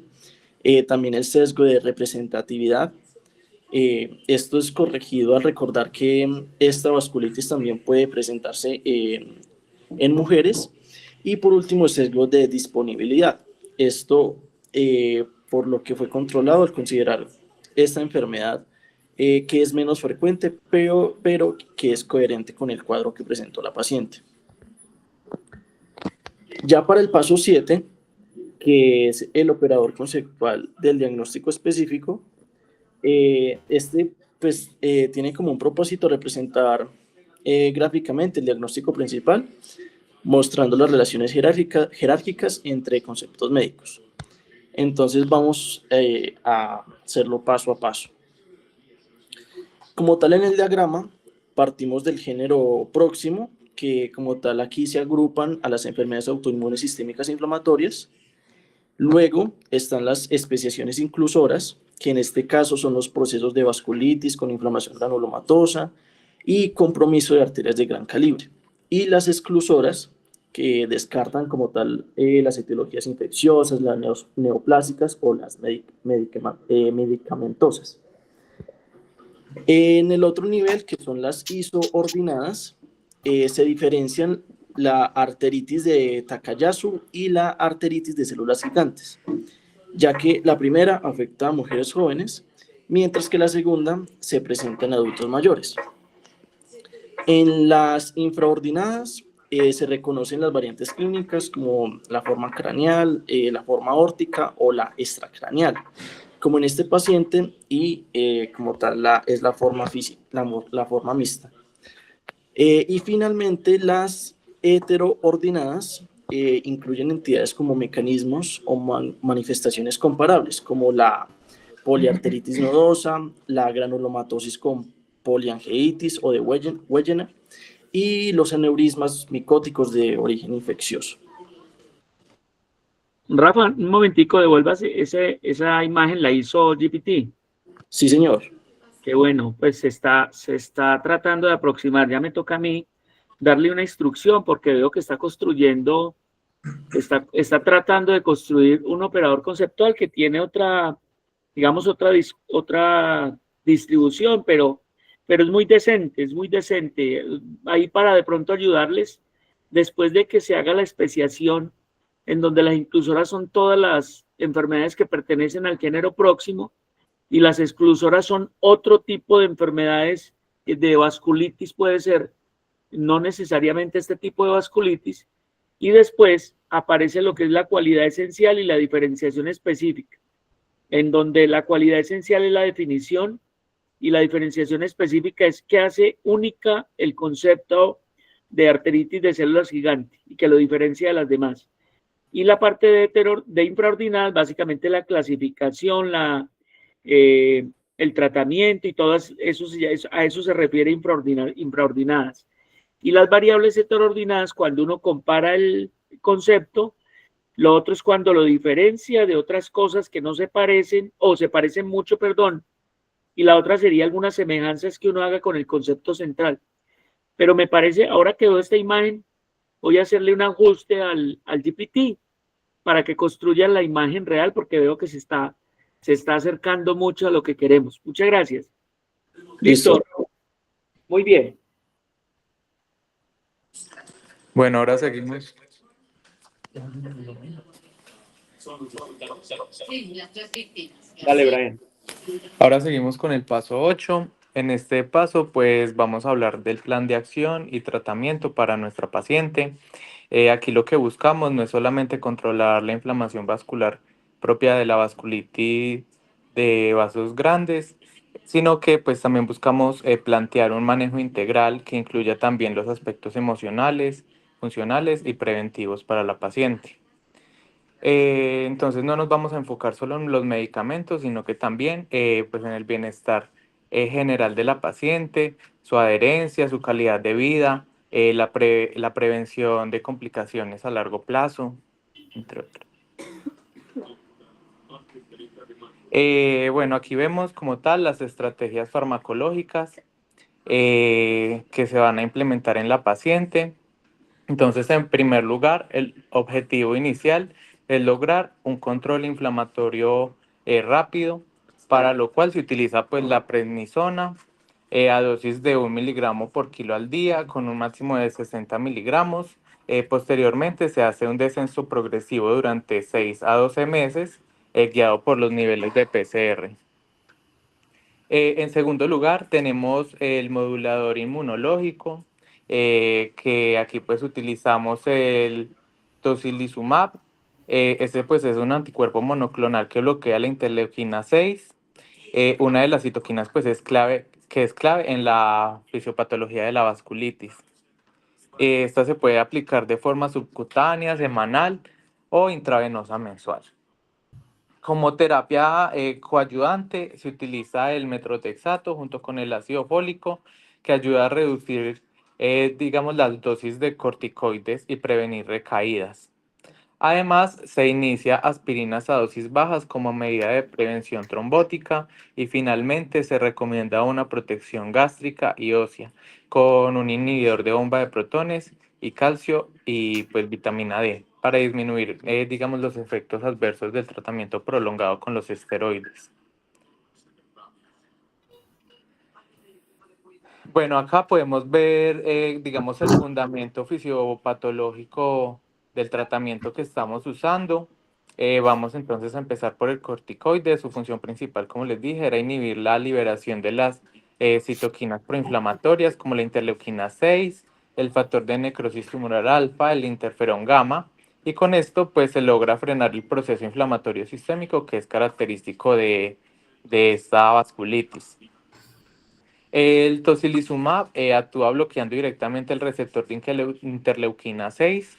También el sesgo de representatividad. Esto es corregido al recordar que esta vasculitis también puede presentarse en mujeres. Y por último, el sesgo de disponibilidad. Esto por lo que fue controlado al considerar esta enfermedad que es menos frecuente, pero que es coherente con el cuadro que presentó la paciente. Ya para el paso 7, que es el operador conceptual del diagnóstico específico, tiene como un propósito representar gráficamente el diagnóstico principal, mostrando las relaciones jerárquicas entre conceptos médicos. Entonces vamos a hacerlo paso a paso. Como tal, en el diagrama partimos del género próximo, que como tal aquí se agrupan a las enfermedades autoinmunes sistémicas e inflamatorias. Luego están las especiaciones inclusoras, que en este caso son los procesos de vasculitis con inflamación granulomatosa, y compromiso de arterias de gran calibre. Y las exclusoras, que descartan como tal las etiologías infecciosas, las neoplásicas o las medicamentosas. En el otro nivel, que son las isoordinadas, se diferencian la arteritis de Takayasu y la arteritis de células gigantes, ya que la primera afecta a mujeres jóvenes, mientras que la segunda se presenta en adultos mayores. En las infraordinadas se reconocen las variantes clínicas como la forma craneal, la forma órtica o la extracraneal, como en este paciente, y como tal es la forma física, la forma mixta. Y finalmente las heteroordinadas incluyen entidades como mecanismos o manifestaciones comparables, como la poliarteritis nodosa, la granulomatosis con poliangeitis o de Wegener, y los aneurismas micóticos de origen infeccioso. Rafa, un momentico, devuélvase esa imagen, la hizo GPT. Sí, señor. Qué bueno, pues se está tratando de aproximar. Ya me toca a mí darle una instrucción porque veo que está construyendo, está tratando de construir un operador conceptual que tiene otra, digamos, otra distribución, pero es muy decente, es muy decente. Ahí para de pronto ayudarles, después de que se haga la especiación, en donde las inclusoras son todas las enfermedades que pertenecen al género próximo, y las exclusoras son otro tipo de enfermedades de vasculitis, puede ser, no necesariamente este tipo de vasculitis, y después aparece lo que es la cualidad esencial y la diferenciación específica, en donde la cualidad esencial es la definición y la diferenciación específica es que hace única el concepto de arteritis de células gigantes y que lo diferencia de las demás. Y la parte de infraordinal, básicamente la clasificación, el tratamiento y todas esos, a eso se refiere infraordinadas. Y las variables heteroordinadas, cuando uno compara el concepto, lo otro es cuando lo diferencia de otras cosas que no se parecen, o se parecen mucho, perdón, y la otra sería algunas semejanzas que uno haga con el concepto central. Pero me parece, ahora que veo esta imagen, voy a hacerle un ajuste al GPT para que construyan la imagen real, porque veo que se está acercando mucho a lo que queremos. Muchas gracias. Listo. Muy bien. Bueno, ahora seguimos. Dale, Brian. Ahora seguimos con el paso 8. En este paso, pues vamos a hablar del plan de acción y tratamiento para nuestra paciente. Aquí lo que buscamos no es solamente controlar la inflamación vascular propia de la vasculitis de vasos grandes, sino que pues también buscamos plantear un manejo integral que incluya también los aspectos emocionales, funcionales y preventivos para la paciente. Entonces no nos vamos a enfocar solo en los medicamentos, sino que también pues en el bienestar general de la paciente, su adherencia, su calidad de vida, la prevención de complicaciones a largo plazo, entre otros. Bueno, aquí vemos como tal las estrategias farmacológicas que se van a implementar en la paciente. Entonces, en primer lugar, el objetivo inicial es lograr un control inflamatorio rápido, para lo cual se utiliza pues la prednisona a dosis de 1 miligramo por kilo al día con un máximo de 60 miligramos. Posteriormente se hace un descenso progresivo durante 6 a 12 meses guiado por los niveles de PCR. En segundo lugar, tenemos el modulador inmunológico, que aquí pues utilizamos el tocilizumab. Este pues es un anticuerpo monoclonal que bloquea la interleuquina 6. Una de las citoquinas pues es clave en la fisiopatología de la vasculitis. Esta se puede aplicar de forma subcutánea, semanal o intravenosa mensual. Como terapia coayudante se utiliza el metrotexato junto con el ácido fólico, que ayuda a reducir, digamos, las dosis de corticoides y prevenir recaídas. Además, se inicia aspirinas a dosis bajas como medida de prevención trombótica y finalmente se recomienda una protección gástrica y ósea con un inhibidor de bomba de protones y calcio y pues vitamina D para disminuir, digamos, los efectos adversos del tratamiento prolongado con los esteroides. Bueno, acá podemos ver, digamos, el fundamento fisiopatológico del tratamiento que estamos usando. Vamos entonces a empezar por el corticoide. Su función principal, como les dije, era inhibir la liberación de las citoquinas proinflamatorias, como la interleuquina 6, el factor de necrosis tumoral alfa, el interferón gamma. Y con esto, pues, se logra frenar el proceso inflamatorio sistémico que es característico de esta vasculitis. El tocilizumab actúa bloqueando directamente el receptor de interleuquina 6,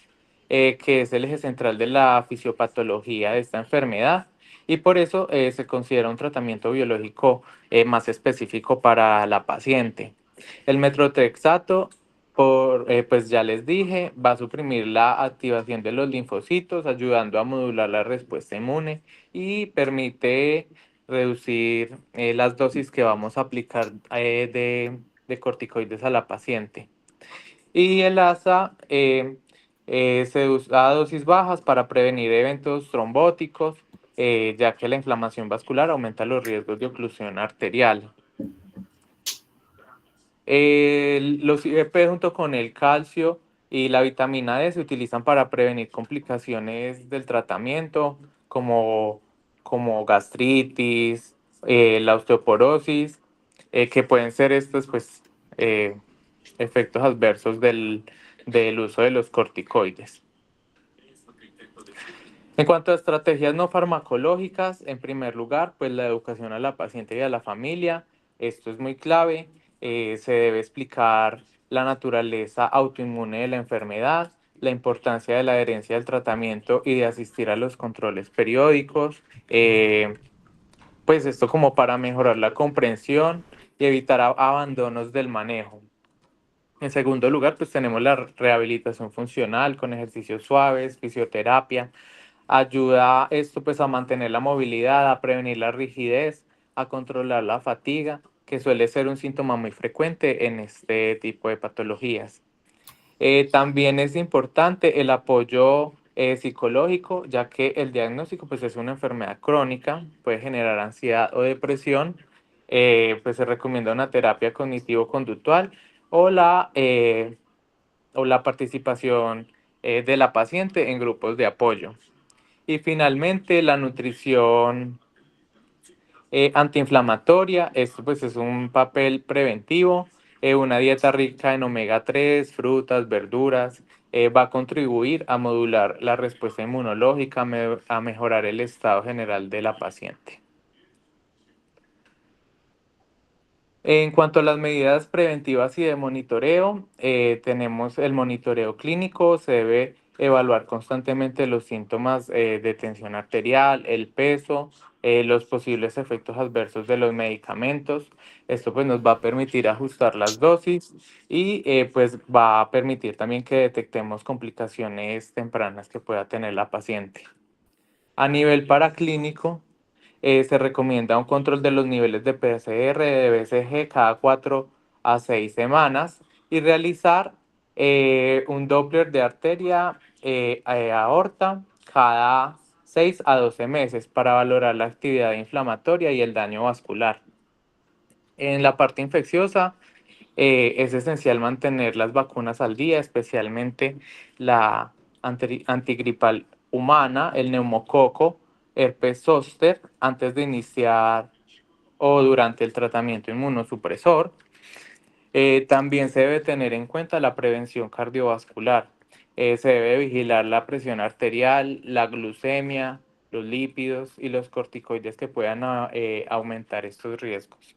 que es el eje central de la fisiopatología de esta enfermedad, y por eso se considera un tratamiento biológico más específico para la paciente. El metrotrexato, pues ya les dije, va a suprimir la activación de los linfocitos, ayudando a modular la respuesta inmune y permite reducir las dosis que vamos a aplicar de corticoides a la paciente. Y el ASA se usa a dosis bajas para prevenir eventos trombóticos, ya que la inflamación vascular aumenta los riesgos de oclusión arterial. Los IVP junto con el calcio y la vitamina D se utilizan para prevenir complicaciones del tratamiento como gastritis, la osteoporosis, que pueden ser estos pues, efectos adversos del uso de los corticoides. En cuanto a estrategias no farmacológicas, en primer lugar, pues la educación a la paciente y a la familia, esto es muy clave. Se debe explicar la naturaleza autoinmune de la enfermedad, la importancia de la adherencia al tratamiento y de asistir a los controles periódicos, pues esto como para mejorar la comprensión y evitar abandonos del manejo. En segundo lugar, pues tenemos la rehabilitación funcional con ejercicios suaves, fisioterapia. Ayuda esto pues a mantener la movilidad, a prevenir la rigidez, a controlar la fatiga, que suele ser un síntoma muy frecuente en este tipo de patologías. También es importante el apoyo psicológico, ya que el diagnóstico pues, es una enfermedad crónica, puede generar ansiedad o depresión. Pues se recomienda una terapia cognitivo-conductual o la participación de la paciente en grupos de apoyo. Y finalmente, la nutrición antiinflamatoria, esto pues es un papel preventivo, una dieta rica en omega 3, frutas, verduras, va a contribuir a modular la respuesta inmunológica, a mejorar el estado general de la paciente. En cuanto a las medidas preventivas y de monitoreo, tenemos el monitoreo clínico, se debe evaluar constantemente los síntomas de tensión arterial, el peso, los posibles efectos adversos de los medicamentos. Esto pues nos va a permitir ajustar las dosis y pues va a permitir también que detectemos complicaciones tempranas que pueda tener la paciente. A nivel paraclínico, se recomienda un control de los niveles de PCR, de BCG cada 4 a 6 semanas y realizar un Doppler de arteria aorta cada 6 a 12 meses para valorar la actividad inflamatoria y el daño vascular. En la parte infecciosa, es esencial mantener las vacunas al día, especialmente la antigripal humana, el neumococo, herpes zóster, antes de iniciar o durante el tratamiento inmunosupresor. También se debe tener en cuenta la prevención cardiovascular. Se debe vigilar la presión arterial, la glucemia, los lípidos y los corticoides que puedan aumentar estos riesgos.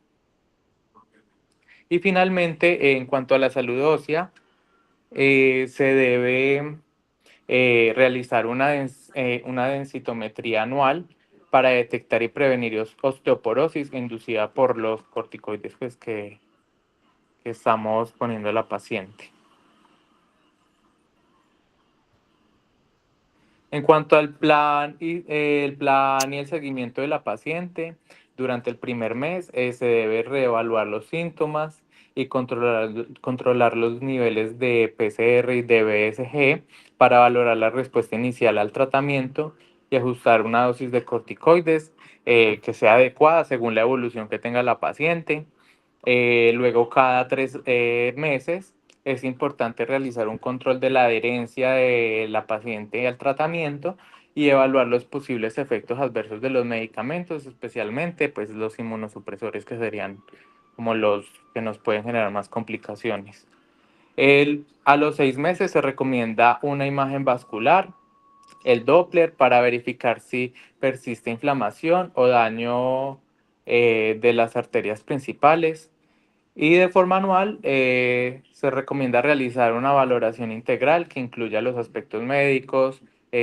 Y finalmente, en cuanto a la salud ósea, se debe realizar una densitometría anual para detectar y prevenir osteoporosis inducida por los corticoides pues, que estamos poniendo a la paciente. En cuanto al plan y el seguimiento de la paciente, durante el primer mes se debe reevaluar los síntomas y controlar los niveles de PCR y de BSG para valorar la respuesta inicial al tratamiento y ajustar una dosis de corticoides que sea adecuada según la evolución que tenga la paciente. Luego, cada 3 meses es importante realizar un control de la adherencia de la paciente al tratamiento y evaluar los posibles efectos adversos de los medicamentos, especialmente pues, los inmunosupresores, que serían como los que nos pueden generar más complicaciones. A los 6 meses se recomienda una imagen vascular, el Doppler, para verificar si persiste inflamación o daño de las arterias principales. Y de forma anual se recomienda realizar una valoración integral que incluya los aspectos médicos,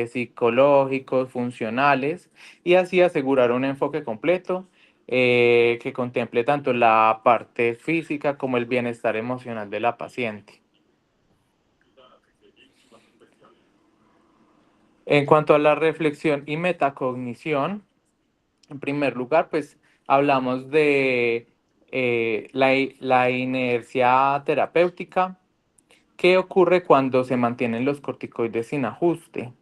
psicológicos, funcionales, y así asegurar un enfoque completo que contemple tanto la parte física como el bienestar emocional de la paciente. En cuanto a la reflexión y metacognición, en primer lugar, pues hablamos de la inercia terapéutica. ¿Qué ocurre cuando se mantienen los corticoides sin ajuste?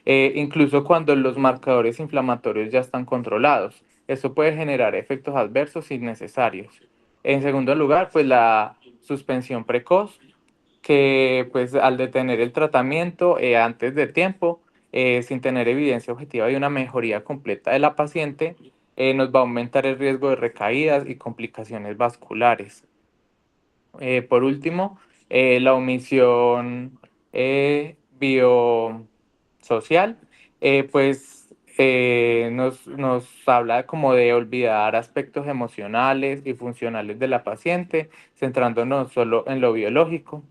Incluso cuando los marcadores inflamatorios ya están controlados. Eso puede generar efectos adversos innecesarios. En segundo lugar, pues la suspensión precoz, que pues al detener el tratamiento antes de tiempo, sin tener evidencia objetiva de una mejoría completa de la paciente, nos va a aumentar el riesgo de recaídas y complicaciones vasculares. Por último, la omisión biosocial, nos habla como de olvidar aspectos emocionales y funcionales de la paciente, centrándonos solo en lo biológico.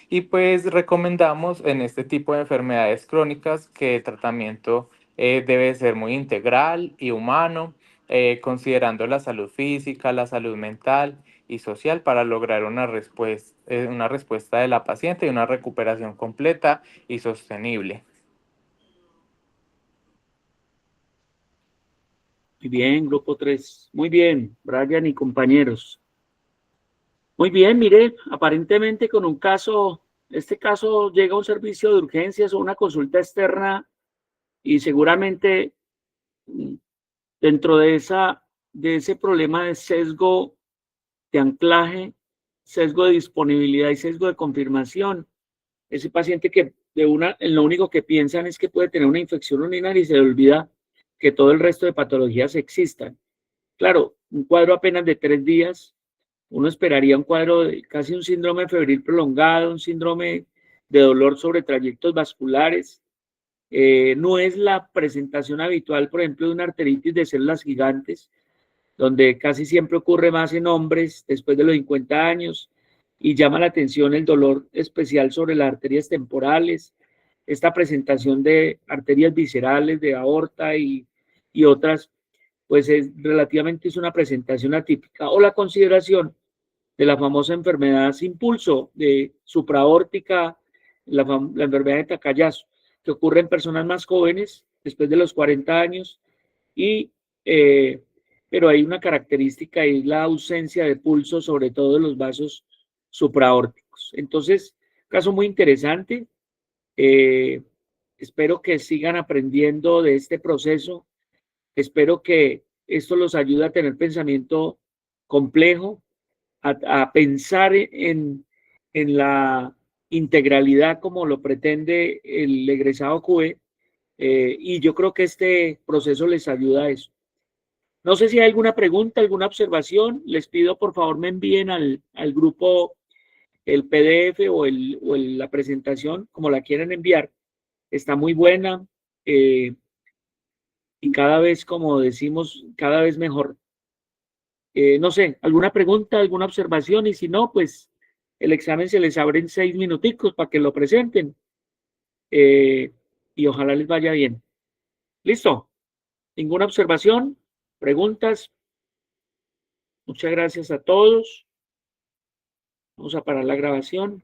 Y pues recomendamos en este tipo de enfermedades crónicas que el tratamiento debe ser muy integral y humano, considerando la salud física, la salud mental y social para lograr una respuesta de la paciente y una recuperación completa y sostenible. Muy bien, grupo 3. Muy bien, Brian y compañeros. Muy bien, mire, aparentemente con un caso, este caso llega a un servicio de urgencias o una consulta externa y seguramente dentro de ese problema de sesgo de anclaje, sesgo de disponibilidad y sesgo de confirmación, ese paciente que lo único que piensan es que puede tener una infección urinaria y se le olvida que todo el resto de patologías existan. Claro, un cuadro apenas de 3 días, uno esperaría un cuadro de casi un síndrome febril prolongado, un síndrome de dolor sobre trayectos vasculares. No es la presentación habitual, por ejemplo, de una arteritis de células gigantes, donde casi siempre ocurre más en hombres después de los 50 años y llama la atención el dolor especial sobre las arterias temporales, esta presentación de arterias viscerales, de aorta y otras, pues relativamente es una presentación atípica, o la consideración de la famosa enfermedad sin pulso, de supraórtica, la enfermedad de Takayasu, que ocurre en personas más jóvenes, después de los 40 años, pero hay una característica y es la ausencia de pulso, sobre todo en los vasos supraórticos. Entonces, caso muy interesante. Espero que sigan aprendiendo de este proceso. Espero que esto los ayude a tener pensamiento complejo, a pensar en la integralidad como lo pretende el egresado QE, y yo creo que este proceso les ayuda a eso. No sé si hay alguna pregunta, alguna observación. Les pido por favor me envíen al grupo el PDF o la presentación, como la quieran enviar. Está muy buena y cada vez, como decimos, cada vez mejor. No sé, ¿alguna pregunta, alguna observación? Y si no, pues el examen se les abre en 6 minuticos para que lo presenten y ojalá les vaya bien. ¿Listo? ¿Ninguna observación? ¿Preguntas? Muchas gracias a todos. Vamos a parar la grabación.